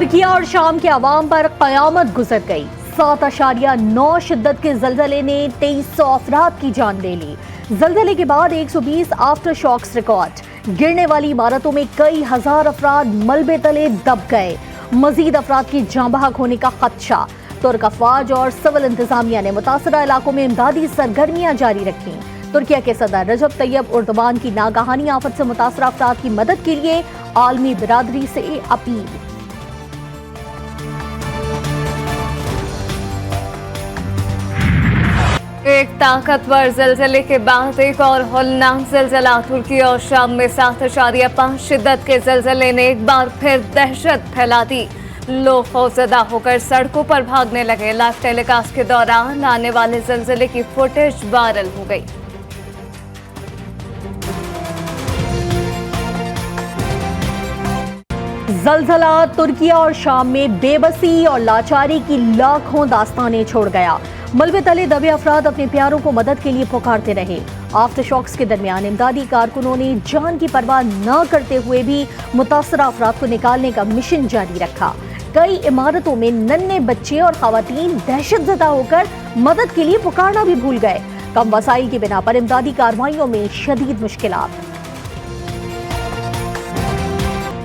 तुर्की और शाम के अवाम पर कयामत गुजर गई। 7.9 शिद्दत के जलजले ने 2300 अफराद की जान ले ली। जलजले के बाद 120 आफ्टर शॉक्स रिकॉर्ड। गिरने वाली इमारतों में कई हजार अफराद मलबे तले दब गए। मजीद अफराद की जान बहक होने का खदशा। तुर्क अफवाज और सिविल इंतजामिया ने मुतासरा इलाकों में इमदादी सरगर्मियां जारी रखी। तुर्किया के सदर रजब तैयब उर्दवान की नागहानी आफत से मुतासरा अफराद की मदद के लिए आलमी बिरादरी से अपील। एक ताकतवर जलजले के बाद एक और हौलनाक जलजला। तुर्की और शाम में 7.5 शिद्दत के जलजले ने एक बार फिर दहशत फैला दी। लोग खौफजदा होकर सड़कों पर भागने लगे। लाइव टेलीकास्ट के दौरान आने वाले जलजले की फुटेज वायरल हो गई। जलजला तुर्की और शाम में बेबसी और लाचारी की लाखों दास्तानें छोड़ गया। मलबे तले दबे अफराद अपने प्यारों को मदद के लिए पुकारते रहे। आफ्टर शॉक्स के दरमियान इमदादी कारकुनों ने जान की परवाह न करते हुए भी मुतासरा अफराद को निकालने का मिशन जारी रखा। कई इमारतों में नन्हे बच्चे और खवातीन दहशतजदा होकर मदद के लिए पुकारना भी भूल गए। कम वसाइल की बिना पर इमदादी कार्रवाइयों में शदीद मुश्किलात।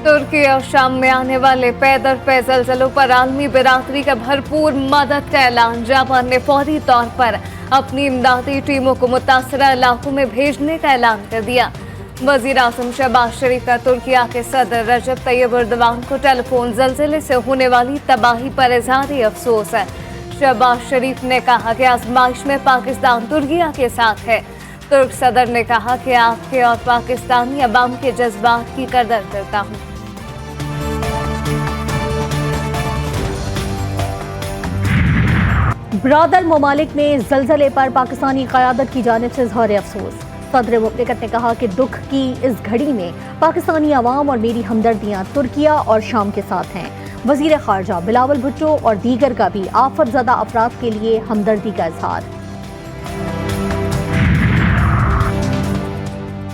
तुर्की और शाम में आने वाले पैदर पे जलजलों पर आलमी बिरादरी का भरपूर मदद का ऐलान। जापान ने फौरी तौर पर अपनी इमदादी टीमों को मुतासरा इलाकों में भेजने का ऐलान कर दिया। वजीर आजम शहबाज शरीफ का तुर्किया के सदर रजब तैयब उर्दवान को टेलीफोन जलजले से होने वाली तबाही पर इजहार अफसोस है। शहबाज शरीफ ने कहा कि आजमाइश में पाकिस्तान तुर्किया के साथ है। तुर्क सदर ने कहा कि आपके और पाकिस्तानी अवाम के जज्बात की कदर करता हूँ। ब्रादर ममालिक में जलजले पर पाकिस्तानी क़यादत की जानिब से इज़हार अफसोस। सदर मुमलिकत ने कहा कि दुख की इस घड़ी में पाकिस्तानी अवाम और मेरी हमदर्दियाँ तुर्किया और शाम के साथ हैं। वज़ीर ख़ारजा बिलावल भुट्टो और दीगर का भी आफत ज़दा अफराद के लिए हमदर्दी का इज़हार।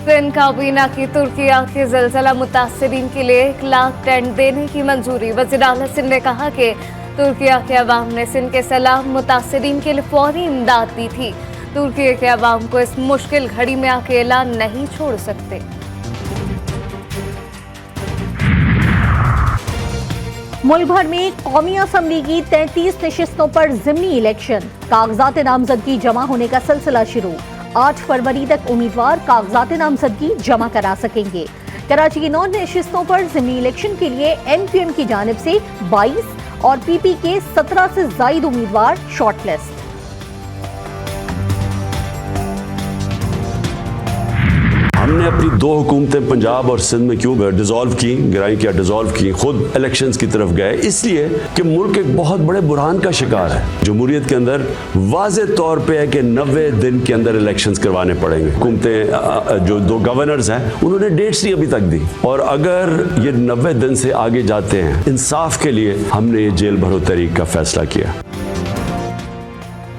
सिंध काबीना की तुर्किया के जलजला मुतासरीन के लिए 1 लाख टेंट देने की मंजूरी। वज़ीर आला सिंध ने कहा कि तुर्किया के अवाम ने सिंध के सैलाब मुतासरीन के लिए फौरी इमदाद दी थी। तुर्की के अवाम को इस मुश्किल घड़ी में अकेला नहीं छोड़ सकते। मुल्क भर में कौमी असम्बली की 33 नशिस्तों पर ज़िमनी इलेक्शन। कागजात नामजदगी जमा होने का सिलसिला शुरू। 8 फरवरी तक उम्मीदवार कागजात नामजदगी जमा करा सकेंगे। कराची की 9 नशिस्तों पर ज़िमनी इलेक्शन के लिए NPM की जानिब से 22 और PP के 17 से ज़ायद उम्मीदवार शॉर्टलिस्ट। हमने अपनी 2 हुकूमतें पंजाब और सिंध में क्यों डिसॉल्व की, गिराई किया, डिसॉल्व की, खुद इलेक्शंस की तरफ गए, इसलिए कि मुल्क एक बहुत बड़े बुरहान का शिकार है। जमहूरियत के अंदर वाज़े तौर पे है कि 90 दिन के अंदर इलेक्शंस करवाने पड़ेंगे। हुकूमतें जो 2 गवर्नर्स हैं उन्होंने डेट्स नहीं अभी तक दी, और अगर ये 90 दिन से आगे जाते हैं, इंसाफ के लिए हमने ये जेल भरो तहरीक का फैसला किया।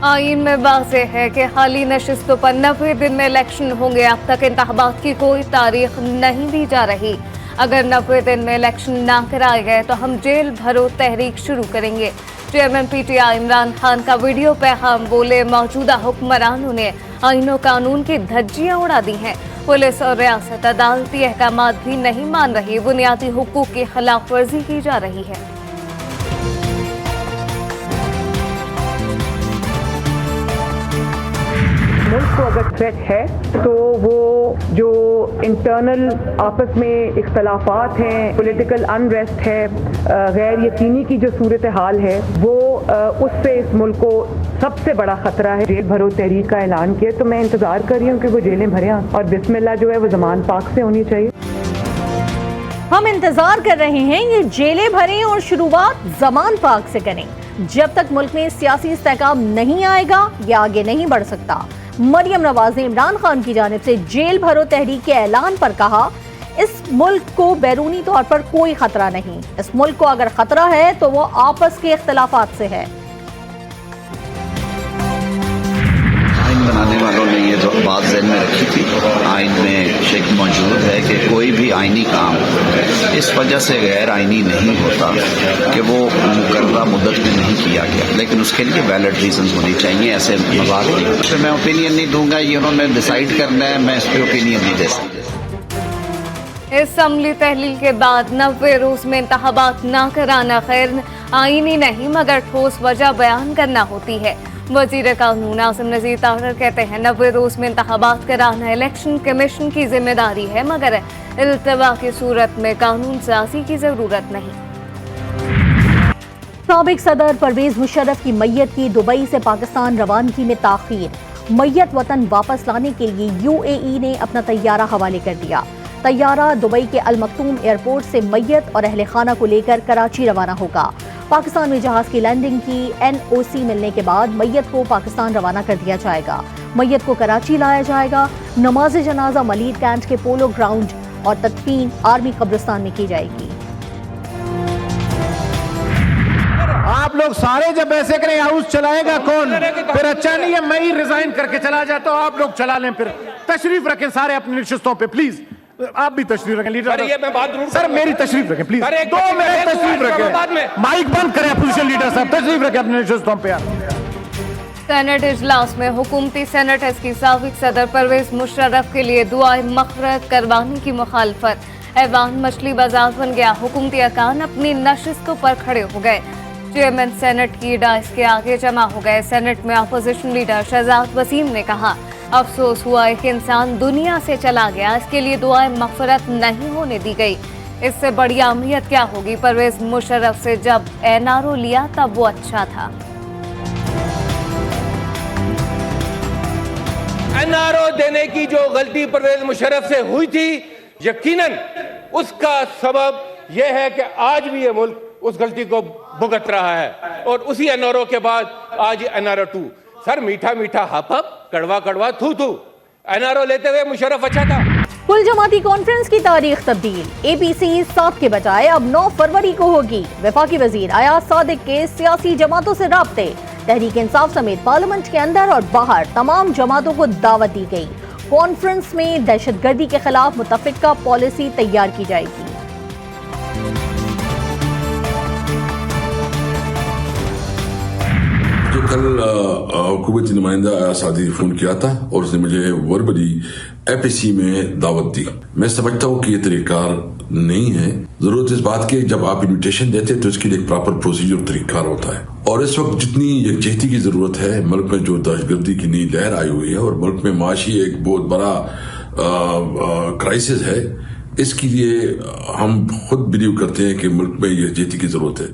आईन में वाज़ेह है कि हाली नशिस्तों पर 90 दिन में इलेक्शन होंगे। अब तक इंतखाबात की कोई तारीख नहीं दी जा रही। अगर 90 दिन में इलेक्शन ना कराए गए तो हम जेल भरो तहरीक शुरू करेंगे। चेयरमैन PTI इमरान खान का वीडियो पैगाम बोले, मौजूदा हुक्मरानों ने आईन और कानून की धज्जियां उड़ा दी हैं। पुलिस और रियासत अदालती अहकामात भी नहीं मान रही। बुनियादी हुकूक की खिलाफ वर्जी की जा रही है। मुल्क को अगर थ्रेट है तो वो जो इंटरनल आपस में इख्तलाफात हैं, पॉलिटिकल अनरेस्ट है, गैर यकीनी की जो सूरत हाल है, वो उससे इस मुल्क को सबसे बड़ा खतरा है। जेल भरो तहरीक का ऐलान किया तो मैं इंतजार कर रही हूँ कि वो जेलें भरें, और बिस्मिल्लाह जो है वो ज़मान पाक से होनी चाहिए। हम इंतजार कर रहे हैं ये जेलें भरें और शुरुआत ज़मान पाक से करें। जब तक मुल्क में सियासी इस्तेहकाम नहीं आएगा ये आगे नहीं बढ़ सकता। मरियम नवाज ने इमरान खान की जानिब से जेल भरो तहरीक के ऐलान पर कहा, इस मुल्क को बैरूनी तौर पर कोई खतरा नहीं। इस मुल्क को अगर खतरा है तो वो आपस के इख्तलाफात से है। आइन बनाने वालों ने ये बात ज़हन में रखी थी, आइन में शेख मौजूद है कि कोई भी आइनी काम इस वजह से गैर आइनी नहीं होता कि वो मुकर्ररा मुद्दत में नहीं किया गया, लेकिन उसके लिए वैलिड रीजन होनी चाहिए। ऐसे मवाद नहीं, तो मैं ओपिनियन नहीं दूंगा, ये उन्होंने डिसाइड करना है, मैं इस पर ओपिनियन नहीं दे सकता। असम्बली तहलील के बाद 90 रोज में इंतखाबात न कराना खैर आईनी नहीं मगर ठोस वजह बयान करना होती है। वजीर कानून आसिम नज़ीर ताहर कहते हैं 90 रोज में इंतखाबात कराना इलेक्शन कमीशन की जिम्मेदारी है मगर इल्तवा की सूरत में कानून साजी की जरूरत नहीं। साबिक सदर परवेज मुशर्रफ की मैयत की दुबई से पाकिस्तान रवानगी में ताखीर। मैयत वतन वापस लाने के लिए UAE ने अपना तैयारा हवाले कर दिया। तैयारा दुबई के अल मखतूम एयरपोर्ट से मैयत और अहले खाना को लेकर कराची रवाना होगा। पाकिस्तान में जहाज की लैंडिंग की NOC मिलने के बाद मैयत को पाकिस्तान रवाना कर दिया जाएगा। मैयत को कराची लाया जाएगा। नमाज जनाजा मलीर कैंट के पोलो ग्राउंड और तदफीन आर्मी कब्रिस्तान में की जाएगी। आप लोग सारे जब ऐसे करें हाउस चलाएगा कौन? फिर अच्छा नहीं है मैं ही रिजाइन करके चला जाता हूं, आप लोग चला लें। फिर तशरीफ रखें सारे अपनी नशिस्तों पे प्लीज। आप भी तशरीफ रखें लीडर। ये मैं बात जरूर सर मेरी तशरीफ रखें प्लीज। 2 मिनट तशरीफ रखें। माइक बंद करें अपोजिशन लीडर साहब, तशरीफ रखें अपनी नशिस्तों पे। सेनेट इजलास में हुकूमती सेनेटर्स की साबिक सदर परवेज मुशर्रफ के लिए दुआए मग़फ़िरत करवाने की मुखालफत। ऐवान मछली बाजार बन गया। हुकूमती अरकान अपनी नशिस्तों पर खड़े हो गए। चेयरमैन सेनेट की डाइस के आगे जमा हो गए। सेनेट में अपोजिशन लीडर शहजाद वसीम ने कहा अफसोस हुआ एक इंसान दुनिया से चला गया, इसके लिए दुआए मग़फ़िरत नहीं होने दी गई। इससे बड़ी अहमियत क्या होगी? परवेज मुशर्रफ से जब NRO लिया तब वो अच्छा था। NRO देने की जो गलती परवेज मुशर्रफ से हुई थी, यकीनन उसका सबब यह है कि आज भी ये मुल्क उस गलती को भुगत रहा है। और उसी NRO के बाद आज NRO 2। सर मीठा मीठा हप हप, कड़वा कड़वा थू थू। NRO लेते हुए मुशर्रफ अच्छा था। कुल जमाती कॉन्फ्रेंस की तारीख तब्दील। APC 7 के बजाय अब 9 फरवरी को होगी। वफाकी वजीर अयाज सादिक के सियासी जमातों से राब्ते। तहरीक इंसाफ समेत पार्लियामेंट के अंदर और बाहर तमाम जमातों को दावत दी गई। कॉन्फ्रेंस में दहशतगर्दी के खिलाफ मुतफ़िका पॉलिसी तैयार की जाएगी। तो कल हुकूमती नुमाइंदा सादी फोन किया था और उसने मुझे वर्बली APC में दावत दी। मैं समझता हूँ कि ये तरीक़ार नहीं है। जरूरत इस बात की जब आप इन्विटेशन देते हैं तो इसके लिए एक प्रॉपर प्रोसीजर तरीक़ार होता है। और इस वक्त जितनी यकजहती की जरूरत है, मुल्क में जो दहशतगर्दी की नई लहर आई हुई है और मुल्क में माशी एक बहुत बड़ा क्राइसिस है, इसके लिए हम खुद बिलीव करते हैं कि मुल्क में यकजहती की जरूरत है।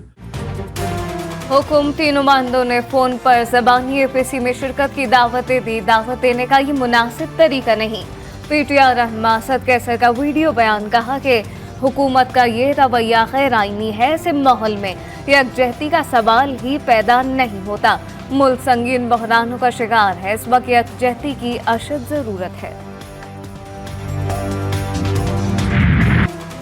हुकूमती नुमाइंदों ने फोन पर ज़बानी APC में शिरकत की दावतें दी। दावत देने का ये मुनासिब तरीका नहीं। PTR रहनमा असद कैसर का वीडियो बयान कहा कि हुकूमत का ये रवैया गैर आईनी है। ऐसे माहौल में यकजहती का सवाल ही पैदा नहीं होता। मुल्क संगीन बहरानों का शिकार है। इस वक्त यकजहती की अशद जरूरत है।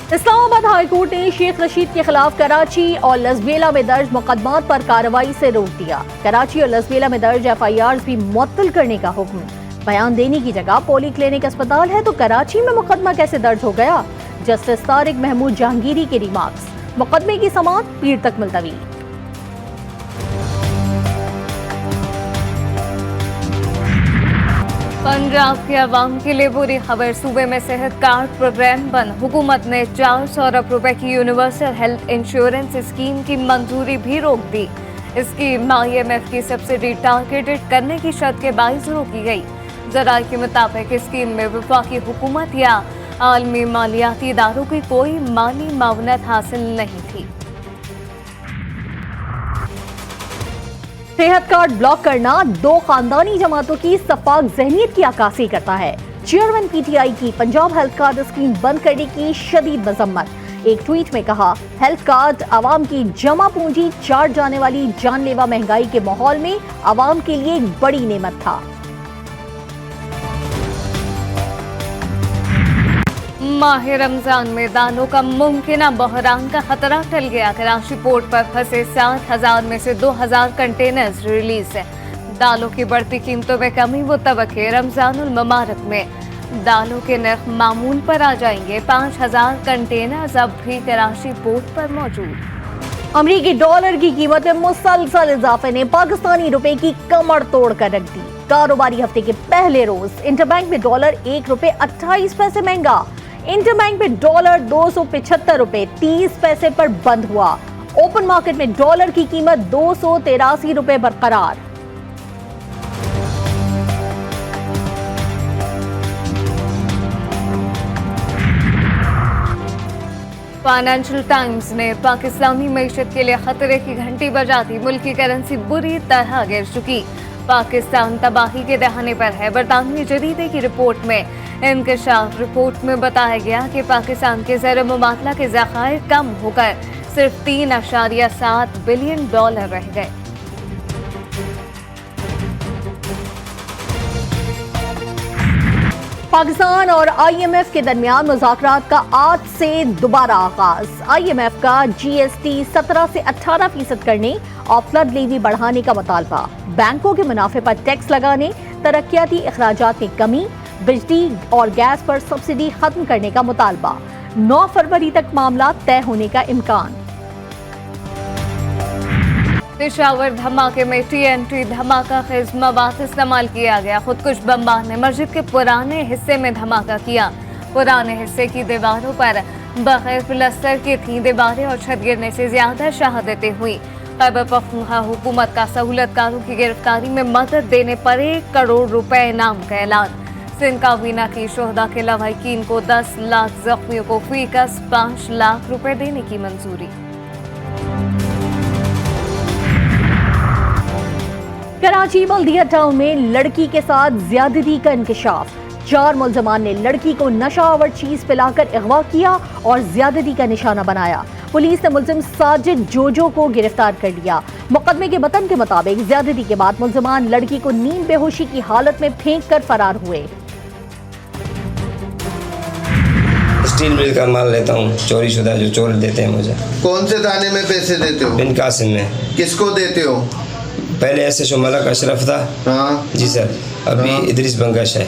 इस्लामाबाद हाईकोर्ट ने शेख रशीद के खिलाफ कराची और लसबेला में दर्ज मुकदमात पर कार्रवाई से रोक दिया। कराची और लसबेला में दर्ज FIRs भी मुअत्तल करने का हुक्म। बयान देने की जगह पोली क्लिनिक अस्पताल है तो कराची में मुकदमा कैसे दर्ज हो गया? जस्टिस तारिक महमूद जहांगीरी के रिमार्क्स। मुकदमे की समाअत पीर तक मुलतवी। पंजाब के अवाम के लिए बुरी खबर। सूबे में सेहत कार्ड प्रोग्राम बंद। हुकूमत ने 400 अरब रुपए की यूनिवर्सल हेल्थ इंश्योरेंस स्कीम की मंजूरी भी रोक दी। स्कीम IMF की सब्सिडी टारगेटेड करने की शर्त के बाइस रोकी गई। ज़राए के मुताबिक स्कीम में वफाकी हुकूमत या आलमी मालियाती इदारों की कोई माली मावनत हासिल नहीं थी। सेहत कार्ड ब्लॉक करना 2 खानदानी जमातों की सफाक जहनियत की अक्कासी करता है। चेयरमैन PTI की पंजाब हेल्थ कार्ड स्कीम बंद करने की शदीद मजम्मत। एक ट्वीट में कहा, हेल्थ कार्ड आवाम की जमा पूंजी चाट जाने वाली जानलेवा महंगाई के माहौल में आवाम के लिए एक बड़ी नेमत था। माह रमजान में दानों का मुमकिन बहरान का खतरा टल गया। कराची पोर्ट पर फंसे 7,000 में से 2,000 कंटेनर्स रिलीज है। दालों की बढ़ती कीमतों में कमी मुतवक्के। रमजानुल मुबारक में दालों के नर्ख मामूल पर आ जाएंगे। 5000 कंटेनर्स अब भी कराची पोर्ट पर मौजूद। अमरीकी डॉलर की कीमत में मुसलसल इजाफे ने पाकिस्तानी रुपए की कमर तोड़ कर रख दी। कारोबारी हफ्ते के पहले रोज इंटरबैंक में डॉलर 1 रुपए 28 पैसे महंगा। इंटरबैंक में डॉलर 275 रुपए 30 पैसे पर बंद हुआ। ओपन मार्केट में डॉलर की कीमत 283 रुपए बरकरार। फाइनेंशियल टाइम्स ने पाकिस्तानी मईशत के लिए खतरे की घंटी बजा दी। मुल्क की करेंसी बुरी तरह गिर चुकी। पाकिस्तान तबाही के दहाने पर है। बरतानवी जरीदे की रिपोर्ट में इंकशाफ रिपोर्ट में बताया गया कि पाकिस्तान के ज़र मुबादला के ज़खायर कम होकर सिर्फ 3.7 बिलियन डॉलर रह गए। पाकिस्तान और आईएमएफ के दरमियान मुज़ाकरात का आज से दोबारा आगाज। आईएमएफ का जीएसटी 17 से 18% करने और फ्लड लेवी बढ़ाने का मुतालबा। बैंकों के मुनाफे पर टैक्स लगाने, तरक्याती अखराजात में कमी, बिजली और गैस पर सब्सिडी खत्म करने का मुतालबा। 9 फरवरी तक मामला तय होने का इम्कान। पेशावर धमाके में TNT धमाका खेज मवाद इस्तेमाल किया गया। खुदकुश बमबार ने मस्जिद के पुराने हिस्से में धमाका किया। पुराने हिस्से की दीवारों पर बगैर प्लास्टर की थी दीवारें और छत गिरने से ज्यादा शहादतें हुई। खैबर पख्तूनख्वा हुकूमत का सहूलतकारों की गिरफ्तारी में मदद देने पर 1 करोड़ रुपए इनाम का ऐलान। सिंध काबीना की शोहदा के लवाहिकीन को 10 लाख, जख्मियों को फीकस 5 लाख रुपए देने की मंजूरी। कराची बल्दिया टाउन में लड़की के साथ ज्यादती का इंकशाफ। 4 मुलजमान ने लड़की को नशावर चीज पिलाकर अगवा किया और ज्यादती का निशाना बनाया। पुलिस ने मुलजिम साजिद जोजो को गिरफ्तार कर लिया। मुकदमे के बतन के मुताबिक ज्यादती के बाद मुलजमान लड़की को नींद बेहोशी की हालत में फेंक कर फरार हुए। स्टील मिल का माल लेता हूँ, चोरी शुदा जो चोर देते हैं मुझे। कौन से थाने में पैसे देते हो? बिन कासिम में। किसको देते हो? पहले SHO मलक अशरफ था। हाँ जी सर। अभी हाँ। इदरीस बंगश है।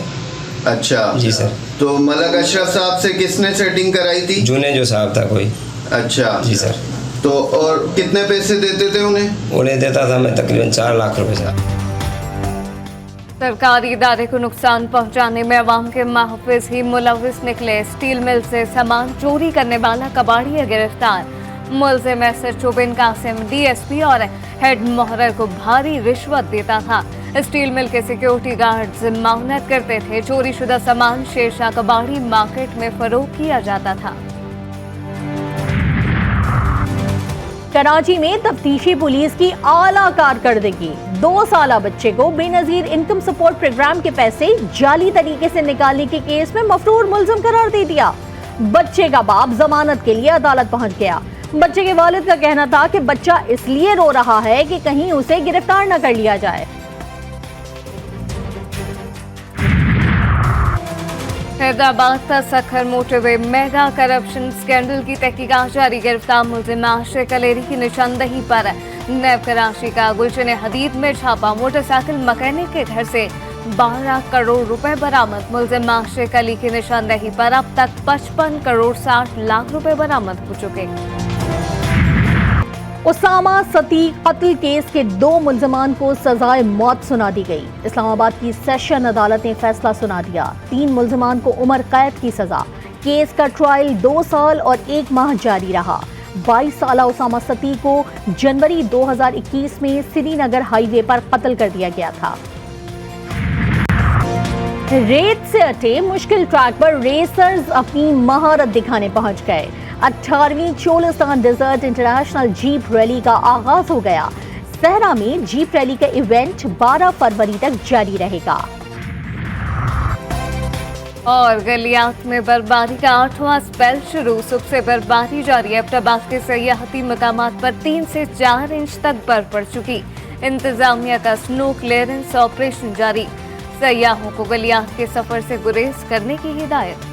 अच्छा जी सर। तो मलक अशरफ साहब से किसने सेटिंग कराई थी? जूने जो साहब था कोई। अच्छा जी सर। तो और कितने पैसे देते थे उन्हें देता था मैं तकरीबन 4 लाख रुपए साहब। सरकारी इदारे को नुकसान पहुंचाने में अवाम के महफिज ही मुलविस निकले। स्टील मिल से सामान चोरी करने वाला कबाड़िया गिरफ्तार। मुलजिम SHO बिन कासिम DSP और हेड मोहर्रर को भारी रिश्वत देता था। स्टील मिल के सिक्योरिटी गार्ड्स माउनत करते थे। चोरी शुदा सामान शेरशाह कबाड़ी मार्केट में फरोख्त किया जाता था। कराची में तफ्तीशी पुलिस की आला कारकर्दगी। 2 साला बच्चे को बेनजीर इनकम सपोर्ट प्रोग्राम के पैसे जाली तरीके से निकालने के केस में मफरूर मुलजिम करार दे दिया। बच्चे का बाप जमानत के लिए अदालत पहुंच गया। बच्चे के वालिद का कहना था कि बच्चा इसलिए रो रहा है कि कहीं उसे गिरफ्तार न कर लिया जाए। हैदराबाद का Sukkur motorway mega corruption scandal की तहकीकात जारी। गिरफ्तार मुलजिम आशिक अलेरी की निशानदही पर नैब कराची का गुलशन हदीद में छापा। मोटरसाइकिल मैकेनिक के घर से 12 करोड़ रुपए बरामद। मुलजिम आशिक अली की निशानदही पर अब तक 55 करोड़ 60 लाख रुपए बरामद हो चुके। उसामा सती कत्ल केस के 2 मुलजमान को सजाए मौत सुना दी गई। इस्लामाबाद की सेशन अदालत ने फैसला सुना दिया। 3 मुलजमान को उम्र कैद की सजा। केस का ट्रायल 2 साल और 1 माह जारी रहा। 22 साला उसामा सती को जनवरी 2021 में श्रीनगर हाईवे पर कत्ल कर दिया गया था। रेत से अटे मुश्किल ट्रैक पर रेसर्स अपनी महारत दिखाने पहुंच गए। 18वीं Cholistan desert international jeep rally का आगाज हो गया। सहरा में जीप रैली का इवेंट 12 फरवरी तक जारी रहेगा। और गलियात में बर्फबारी का 8वां स्पेल शुरू। सुबह से बर्फबारी जारी है। एबटाबाद के सयाहती मकामात पर 3 से 4 इंच तक बर्फ पड़ चुकी। इंतजामिया का स्नो क्लियरेंस ऑपरेशन जारी। सयाहों को गलियात के सफर से गुरेज करने की हिदायत।